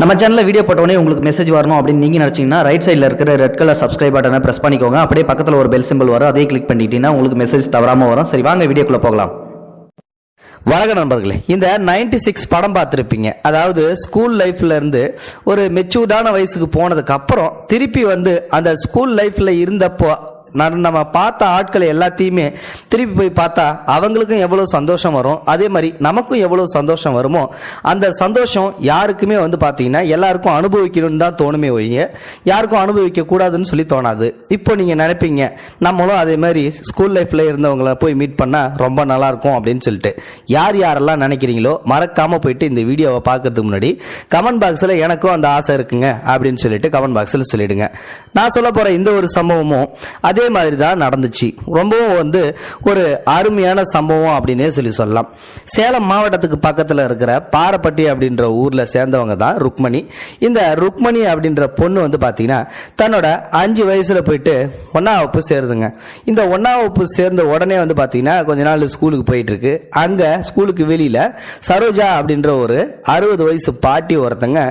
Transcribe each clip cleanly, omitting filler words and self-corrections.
நம்ம சேனலில் வீடியோ போட்டோடனே உங்களுக்கு மெசேஜ் வரணும் அப்படின்னு நீங்கள் நினச்சிங்கன்னா ரைட் சைடில் இருக்கிற ரெட் கலர் சப்ஸ்கிரைப் பட்டனை ப்ரெஸ் பண்ணிக்கோங்க. அப்படியே பக்கத்தில் ஒரு பெல் சிம்பிள் வரும், அதே கிளிக் பண்ணிட்டீங்கன்னா உங்களுக்கு மெசேஜ் தவறாமல் வரும். சரி, வாங்க வீடியோக்குள்ளே போகலாம். வணக்க நண்பர்களே, இந்த 96 படம் பார்த்துருப்பீங்க. அதாவது ஸ்கூல் லைஃப்ல இருந்து ஒரு மெச்சூர்டான வயசுக்கு போனதுக்கு அப்புறம் திருப்பி வந்து அந்த ஸ்கூல் லைஃப்ல இருந்தப்போ நம்ம பார்த்த ஆட்களை எல்லாத்தையுமே திருப்பி போய் பார்த்தா அவங்களுக்கும் எவ்வளவு சந்தோஷம் வரும், அதே மாதிரி நமக்கும் எவ்வளவு சந்தோஷம் வருமோ அந்த சந்தோஷம் யாருக்குமே வந்து பார்த்தீங்கன்னா எல்லாருக்கும் அனுபவிக்கணும்னு தான் தோணுமே ஒழிய யாருக்கும் அனுபவிக்க கூடாதுன்னு சொல்லி தோணாது. இப்போ நீங்க நினைப்பீங்க நம்மளும் அதே மாதிரி ஸ்கூல் லைஃப்ல இருந்தவங்களை போய் மீட் பண்ணா ரொம்ப நல்லா இருக்கும் அப்படின்னு சொல்லிட்டு. யார் யாரெல்லாம் நினைக்கிறீங்களோ மறக்காம போயிட்டு இந்த வீடியோவை பார்க்கறதுக்கு முன்னாடி கமெண்ட் பாக்ஸ்ல எனக்கும் அந்த ஆசை இருக்குங்க அப்படின்னு சொல்லிட்டு கமெண்ட் பாக்ஸ்ல சொல்லிடுங்க. நான் சொல்ல போற இந்த ஒரு சம்பவமும் அதே மாதிரி தான் நடந்துச்சு. ரொம்பவும் வந்து ஒரு அருமையான சம்பவம் அப்படின்னே சொல்லலாம். சேலம் மாவட்டத்துக்கு பக்கத்தில் இருக்கிற பாரப்பட்டி அப்படின்ற ஊர்ல சேர்ந்தவங்க தான் ருக்மணி. இந்த ருக்மணி அப்படின்ற பொண்ணு வந்து பாத்தீங்கன்னா தன்னோட 5 வயசுல போயிட்டு 1ஆம் வகுப்பு சேருதுங்க. இந்த 1ஆம் வகுப்பு சேர்ந்த உடனே வந்து பாத்தீங்கன்னா கொஞ்ச நாள் ஸ்கூலுக்கு போயிட்டு இருக்கு. அங்க ஸ்கூலுக்கு வெளியில சரோஜா அப்படின்ற ஒரு 60 வயசு பாட்டி ஒருத்தங்க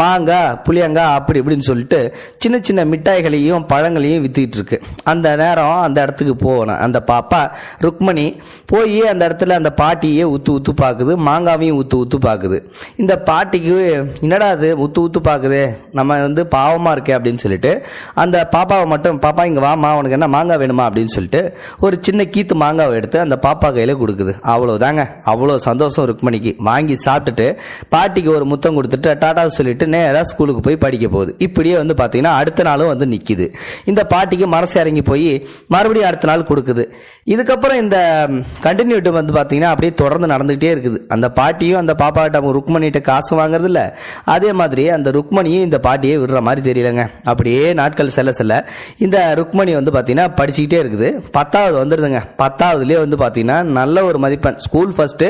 மாங்காய் புளியங்காய் அப்படி இப்படின்னு சொல்லிட்டு சின்ன சின்ன மிட்டாய்களையும் பழங்களையும் வித்துக்கிட்டு இருக்கு. அந்த நேரம் அந்த இடத்துக்கு போகணும். அந்த பாப்பா ருக்மணி போய் அந்த இடத்துல அந்த பாட்டியே உத்து பாக்குது, மாங்காவையும் உத்து பாக்குது. இந்த பாட்டிக்கு என்னடா அது உத்து பாக்குது, நம்ம வந்து பாவமா இருக்கே அப்படின்னு சொல்லிட்டு அந்த பாப்பாவை மட்டும், பாப்பா இங்க வாமா, உனக்கு என்ன மாங்காய் வேணுமா அப்படின்னு சொல்லிட்டு ஒரு சின்ன கீத்து மாங்காவை எடுத்து அந்த பாப்பா கையில கொடுக்குது. அவ்வளவுதாங்க, அவ்வளவு சந்தோஷம் ருக்மணிக்கு. வாங்கி சாப்பிட்டுட்டு பாட்டிக்கு ஒரு முத்தம் கொடுத்துட்டு டாடா சொல்லிட்டு நேரா ஸ்கூலுக்கு போய் படிக்க போகுது. இப்படியே வந்து பாத்தீங்கன்னா அடுத்த நாளும் வந்து நிக்குது. இந்த பாட்டிக்கு மனசு இறங்கி போய் மறுபடியும் அடுத்த நாள் கொடுக்குது. இதுக்கப்புறம் இந்த கண்டினியூட்டி வந்து பாத்தீங்கன்னா அப்படியே தொடர்ந்து நடந்துகிட்டே இருக்குது. அந்த பாட்டியும் அந்த பாப்பாட்ட ருக்மணிகிட்ட காசு வாங்குறது இல்ல, அதே மாதிரி அந்த ருக்மணியும் இந்த பாட்டியை விடுற மாதிரி தெரியலங்க. அப்படியே நாட்கள் செல்ல இந்த ருக்மணி வந்து பாத்தீங்கன்னா படிச்சுக்கிட்டே இருக்குது. 10வது வந்துருதுங்க. 10வதுலயே வந்து பாத்தீங்கன்னா நல்ல ஒரு மதிப்பெண், ஸ்கூல் ஃபர்ஸ்ட்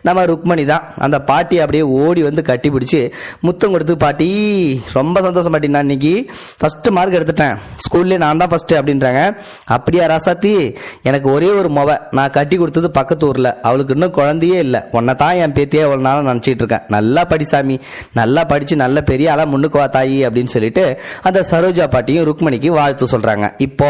நம்ம ருக்மணி தான். அந்த பாட்டி அப்படியே ஓடி வந்து கட்டி பிடிச்சு முத்தம் கொடுத்து, பாட்டி ரொம்ப சந்தோஷம் பாட்டி, நான் இன்னைக்கு ஃபர்ஸ்ட் மார்க் எடுத்துட்டேன், ஸ்கூல்ல நான் தான் ஃபர்ஸ்ட் அப்படின்றாங்க. அப்படியா ராசாத்தி, எனக்கு ஒரே ஒரு மொவ, நான் கட்டி கொடுத்தது பக்கத்து ஊர்ல, அவளுக்கு இன்னும் குழந்தையே இல்லை, உன்னை தான் என் பேத்தியே அவ்வளவு நாளும் நினைச்சிட்டு இருக்கேன், நல்லா படி சாமி, நல்லா படிச்சு நல்ல பெரிய ஆளா முன்னுக்கு வா தாயி அப்படின்னு சொல்லிட்டு அந்த சரோஜா பாட்டியும் ருக்மணிக்கு வாழ்த்து சொல்றாங்க. இப்போ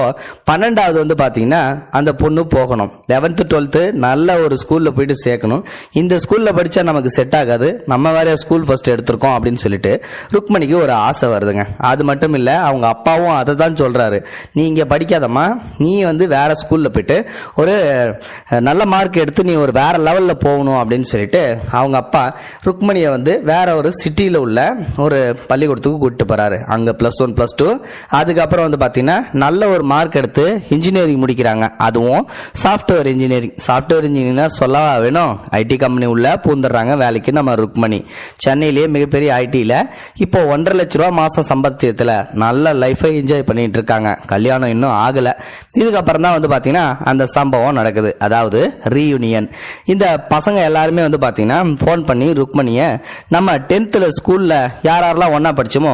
12வது வந்து பாத்தீங்கன்னா அந்த பொண்ணு போகணும். 11th 12th நல்ல ஒரு ஸ்கூல்ல போயிட்டு சேர்க்கணும். இந்த ஸ்கூல்ல படிச்சா நமக்கு செட் ஆகாது, நம்ம வேற ஸ்கூல் ஃபர்ஸ்ட் எடுத்திருக்கோம் அப்படின்னு சொல்லிட்டு ருக்மணிக்கு ஒரு ஆசை வருதுங்க. அது மட்டும் இல்ல, அவங்க அப்பாவும் அதை தான் சொல்றாரு, நீ இங்க படிக்காதம்மா, நீ வந்து வேற ஸ்கூல்ல போயிட்டு ஒரு நல்ல மார்க் எடுத்து நீ ஒரு வேற லெவல்ல போகணும் அப்படின்னு சொல்லிட்டு அவங்க அப்பா ருக்மணியை வந்து வேற ஒரு சிட்டியில உள்ள ஒரு பள்ளிக்கூடத்துக்கு கூட்டிட்டு போறாரு. அங்க +1 +2 அதுக்கப்புறம் வந்து பாத்தீங்கன்னா நல்ல ஒரு மார்க் எடுத்து இன்ஜினியரிங் முடிக்கிறாங்க. அதுவும் சாஃப்ட்வேர் இன்ஜினியரிங். சாஃப்ட்வேர் இன்ஜினியரிங் சொல்லவா வேணும், ஐடி கம்பெனி உள்ள பூந்துடுறாங்க வேலைக்கு நம்ம ருக்மணி. சென்னையிலேயே மிகப்பெரிய ஐடியில இப்போ 1.5 லட்ச ரூபா மாசம் சம்பாத்தியத்துல நல்ல லைஃபை என்ஜாய் பண்ணிட்டு இருக்காங்க. கல்யாணம் இன்னும் ஆகல. இதுக்கப்புறம் தான் வந்து பாத்தீங்கன்னா அந்த சம்பவம் நடக்குது, அதாவது ரீயூனியன். இந்த பசங்க எல்லாருமே வந்து பாத்தீங்கன்னா போன் பண்ணி ருக்மணிய நம்ம 10th ஸ்கூல்ல யாரெல்லாம் ஒன்னா படிச்சோமோ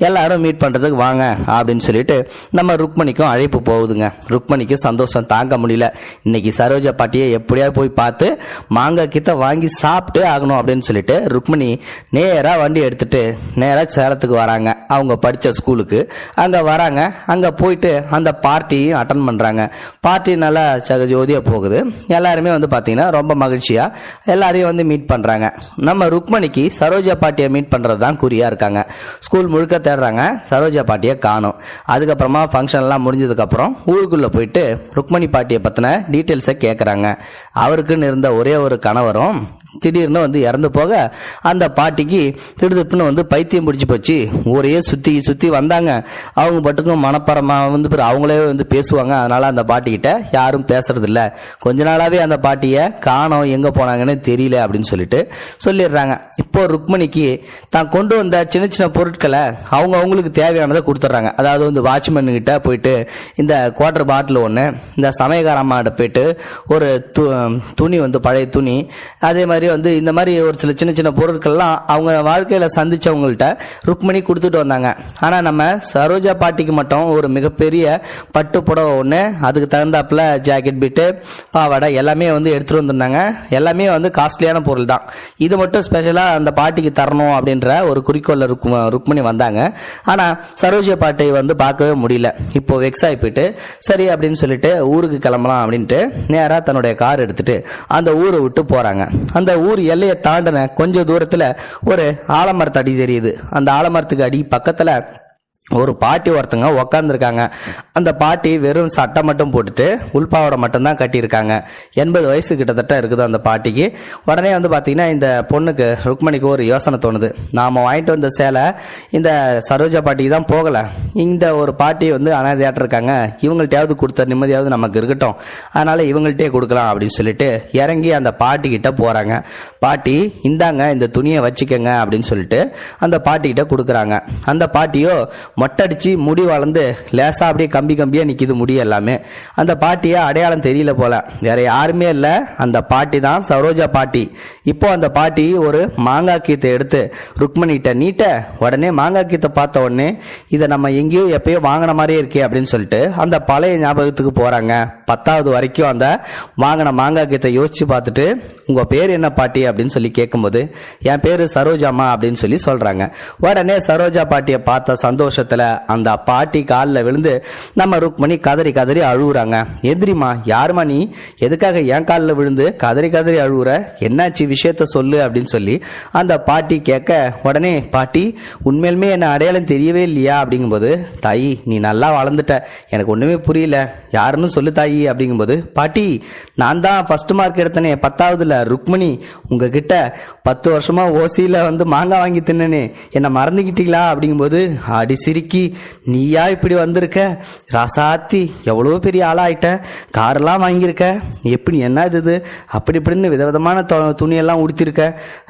எல்லாரும் மீட் பண்றதுக்கு வாங்க அப்படின்னு சொல்லிட்டு நம்ம ருக்மணிக்கும் அழைப்பு போகுதுங்க. ருக்மணிக்கு சந்தோஷம் தாங்க முடியல. இன்னைக்கு சரோஜா பாட்டியை எப்படியா போய் பார்த்து மாங்காய் கிட்ட வாங்கி சாப்பிட்டு ஆகணும் அப்படின்னு சொல்லிட்டு ருக்மணி நேரா வண்டி எடுத்துட்டு நேரா சேலத்துக்கு வராங்க. அவங்க படிச்ச ஸ்கூலுக்கு அங்க வராங்க. அங்க போயிட்டு அந்த பார்ட்டியும் அட்டன் பண்றாங்க. பார்ட்டி நல்லா ஜோதியா போகுது. எல்லாருமே வந்து பாத்தீங்கன்னா ரொம்ப மகிழ்ச்சியா எல்லாரையும் வந்து மீட் பண்றாங்க. நம்ம ருக்மணிக்கு சரோஜா பாட்டியை மீட் பண்றதுதான் குறியா இருக்காங்க. ஸ்கூல் முழுக்க தேடுறாங்க, சரோஜா பாட்டியை காணும். அதுக்கப்புறமா ஃபங்க்ஷன் எல்லாம் முடிஞ்சதுக்கு அப்புறம் ஊருக்குள்ள போயிட்டு ருக்மணி பாட்டியை பத்தின டீட்டெயில்ஸை கேட்கறாங்க. அவருக்குன்னு இருந்த ஒரே ஒரு கணவரும் திடீர்னு வந்து இறந்து போக அந்த பாட்டிக்கு திடுதிப்புன்னு வந்து பைத்தியம் பிடிச்சி போச்சு. ஊரையே சுத்தி வந்தாங்க. அவங்க பட்டுக்கும் மனப்பரமா வந்து அவங்களே வந்து பேசுவாங்க. அதனால அந்த பாட்டி கிட்ட யாரும் பேசுறது இல்ல. கொஞ்ச நாளாவே அந்த பாட்டிய காணோம், எங்க போனாங்கன்னு தெரியல அப்படின்னு சொல்லிட்டு சொல்லிடுறாங்க. இப்போ ருக்மணிக்கு தான் கொண்டு வந்த சின்ன சின்ன பொருட்களை அவங்களுக்கு தேவையானதை கொடுத்துட்றாங்க. அதாவது வந்து வாட்ச்மேன் கிட்ட போயிட்டு இந்த குவார்டர் பாட்டில் ஒன்று, இந்த சமயக்காரம்மாட்ட போயிட்டு ஒரு துணி வந்து பழைய துணி, அதே மாதிரி வந்து இந்த மாதிரி ஒரு சில சின்ன சின்ன பொருட்கள்லாம் அவங்க வாழ்க்கையில சந்திச்சவங்கள்ட்ட ருக்மணி கொடுத்துட்டு வந்தாங்க. வந்தாங்க. ஆனால் நம்ம சரோஜா பாட்டிக்கு மட்டும் ஒரு மிகப்பெரிய பட்டு புடவை ஒன்று, அதுக்கு தகுந்தாப்புல ஜாக்கெட் பிட்டு பாவாடை எல்லாமே வந்து எடுத்துகிட்டு வந்திருந்தாங்க. எல்லாமே வந்து காஸ்ட்லியான பொருள் தான். இது மட்டும் ஸ்பெஷலாக அந்த பாட்டிக்கு தரணும் அப்படின்ற ஒரு குறிக்கோளில் ருக்மணி வந்தாங்க. ஆனால் சரோஜா பாட்டி வந்து பார்க்கவே முடியல. இப்போ வெக்ஸ் ஆகி போயிட்டு சரி அப்படின்னு சொல்லிட்டு ஊருக்கு கிளம்பலாம் அப்படின்ட்டு நேராக தன்னுடைய கார் எடுத்துட்டு அந்த ஊரை விட்டு போறாங்க. அந்த ஊர் எல்லையை தாண்டின கொஞ்சம் தூரத்தில் ஒரு ஆலமரத்து அடி தெரியுது. அந்த ஆலமரத்துக்கு அடி பக்கத்தில் ஒரு பாட்டி ஒருத்தங்க உக்காந்துருக்காங்க. அந்த பாட்டி வெறும் சட்டை மட்டும் போட்டுட்டு உள்பாவடை மட்டும்தான் கட்டியிருக்காங்க. 80 வயசு கிட்டத்தட்ட இருக்குது அந்த பாட்டிக்கு. உடனே வந்து பார்த்தீங்கன்னா இந்த பொண்ணுக்கு ருக்மணிக்கு ஒரு யோசனை தோணுது. நாம் வாங்கிட்டு வந்த சேலை இந்த சரோஜா பாட்டிக்கு தான் போகலை, இந்த ஒரு பாட்டி வந்து அனாதையாட்டு இருக்காங்க, இவங்கள்ட்டையாவது கொடுத்த நிம்மதியாவது நமக்கு இருக்கட்டும், அதனால இவங்கள்ட்டே கொடுக்கலாம் அப்படின்னு சொல்லிட்டு இறங்கி அந்த பாட்டி கிட்ட போறாங்க. பாட்டி இந்தாங்க இந்த துணியை வச்சுக்கங்க அப்படின்னு சொல்லிட்டு அந்த பாட்டி கிட்ட கொடுக்குறாங்க. அந்த பாட்டியோ மொட்டடிச்சு முடி வளர்ந்து லேசா அப்படியே கம்பியா நிக்குது முடி எல்லாமே. அந்த பாட்டிய அடையாளம் தெரியல போல, வேற யாருமே இல்ல, அந்த பாட்டி தான் சரோஜா பாட்டி. இப்போ அந்த பாட்டி ஒரு மாங்காய் கீத்தை எடுத்து ருக்மணிகிட்ட நீட்ட, உடனே மாங்காய் கீத்தை பார்த்த உடனே இதை நம்ம எங்கேயோ எப்பயோ வாங்கின மாதிரியே இருக்கே அப்படின்னு சொல்லிட்டு அந்த பழைய ஞாபகத்துக்கு போறாங்க. 10வது வரைக்கும் அந்த வாங்கின மாங்காய் கீத்தை யோசிச்சு பார்த்துட்டு உங்க பேர் என்ன பாட்டி அப்படின்னு சொல்லி கேட்கும்போது என் பேரு சரோஜாமா அப்படின்னு சொல்லி சொல்றாங்க. உடனே சரோஜா பாட்டியை பார்த்த சந்தோஷத்துல அந்த பாட்டி காலில் விழுந்து நம்ம ருக்மணி கதறி கதறி அழுகுறாங்க. எதிரிமா யாருமா நீ, எதுக்காக என் காலில் விழுந்து கதறி கதறி அழுகுற, என்னாச்சு விஷயத்த சொல்லு அப்படின்னு சொல்லி அந்த பாட்டி கேட்க, உடனே பாட்டி உண்மையிலுமே என்ன அடையாளம் தெரியவே இல்லையா அப்படிங்கும்போது, தாயி நீ நல்லா வளர்ந்துட்ட, எனக்கு ஒண்ணுமே புரியல, யாருன்னு சொல்லு தாயி அப்படிங்கும்போது, பாட்டி நான் தான் ஃபர்ஸ்ட் மார்க் எடுத்தனே 10வதுல ருக்மணி, உங்ககிட்ட 10 வருஷமா ஓசியில வந்து மாங்காய் வாங்கி தின்னனே, என்ன மறந்துக்கிட்டீங்களா அப்படிங்கும்போது, அடி சிரிக்கி நீயா இப்படி வந்திருக்க ராசாத்தி, எவ்வளவு பெரிய ஆளாயிட்ட, காரெல்லாம் வாங்கியிருக்க, எப்படி என்ன இது அப்படி இப்படின்னு விதவிதமான துணியெல்லாம் உடுத்திருக்க,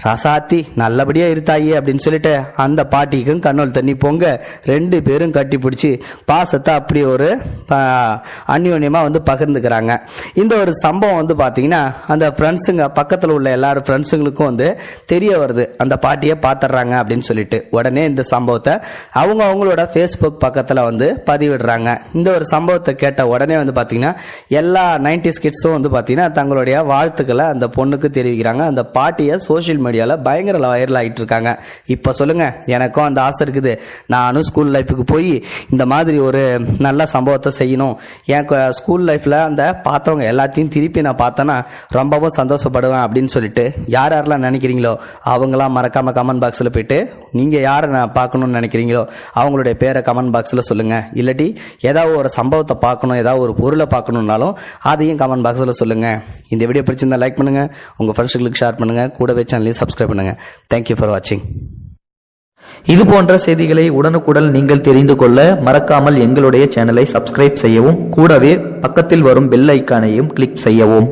ராசாத்தி நல்லபடியா இருத்தாயி அப்படின்னு சொல்லிட்டு அந்த பாட்டிக்கும் கண்ணோல் தண்ணி பொங்க 2 பேரும் கட்டி பிடிச்சி பாசத்தை அப்படி ஒரு அந்யோன்யமா வந்து பகிர்ந்துக்கிறாங்க. இந்த ஒரு சம்பவம் வந்து பாத்தீங்கன்னா அந்த ஃப்ரெண்ட்ஸுங்க பக்கத்தில் உள்ள எல்லாரும் ஃப்ரெண்ட்ஸுங்களுக்கும் வந்து தெரிய வருது, அந்த பாட்டியை பாத்துறாங்க அப்படின்னு சொல்லிட்டு. உடனே இந்த சம்பவத்தை அவங்களோட ஃபேஸ்புக் பக்கத்தில் வந்து பதிவிடுறாங்க. இந்த ஒரு சம்பவத்தை கேட்ட உடனே வந்து பார்த்தீங்கன்னா எல்லா 90s கிட்ஸும் வந்து பார்த்தீங்கன்னா தங்களுடைய வாழ்த்துக்களை அந்த பொண்ணுக்கு தெரிவிக்கிறாங்க. அந்த பாட்டியை சோஷியல் மீடியாவில் பயங்கர வைரல் ஆகிட்டு இருக்காங்க. இப்போ சொல்லுங்க, எனக்கும் அந்த ஆசை இருக்குது, நானும் ஸ்கூல் லைஃபுக்கு போய் இந்த மாதிரி ஒரு நல்ல சம்பவத்தை செய்யணும், என் ஸ்கூல் லைஃப்பில் அந்த பார்த்தவங்க எல்லாத்தையும் திருப்பி நான் பார்த்தேன்னா ரொம்பவும் சந்தோஷப்படுவேன் அப்படின்னு சொல்லிட்டு யாரெல்லாம் நினைக்கிறீங்களோ அவங்களாம் மறக்காம கமெண்ட் பாக்ஸில் போயிட்டு நீங்கள் யாரை நான் பார்க்கணும்னு நினைக்கிறீங்களோ அவங்களுடைய பேரை கமெண்ட் பாக்ஸில் சொல்லுங்க. இல்லாட்டி ஏதாவது ஒரு சம்பவத்தை பார்க்கணும், ஏதாவது ஒரு பொருளை பார்க்கணும்னாலும் அதையும் கமெண்ட் பாக்ஸில் சொல்லுங்க. இந்த வீடியோ பிடிச்சிருந்தா லைக் பண்ணுங்க, உங்க ஃப்ரெண்ட்ஸுங்களுக்கு ஷேர் பண்ணுங்க, கூடவே சேனலையும் சப்ஸ்கிரைப் பண்ணுங்க. தேங்க்யூ ஃபார் வாட்சிங். இது போன்ற செய்திகளை உடனுக்குடன் நீங்கள் தெரிந்து கொள்ள மறக்காமல் எங்களுடைய சேனலை சப்ஸ்கிரைப் செய்யவும், கூடவே பக்கத்தில் வரும் பெல் ஐக்கானையும் கிளிக் செய்யவும்.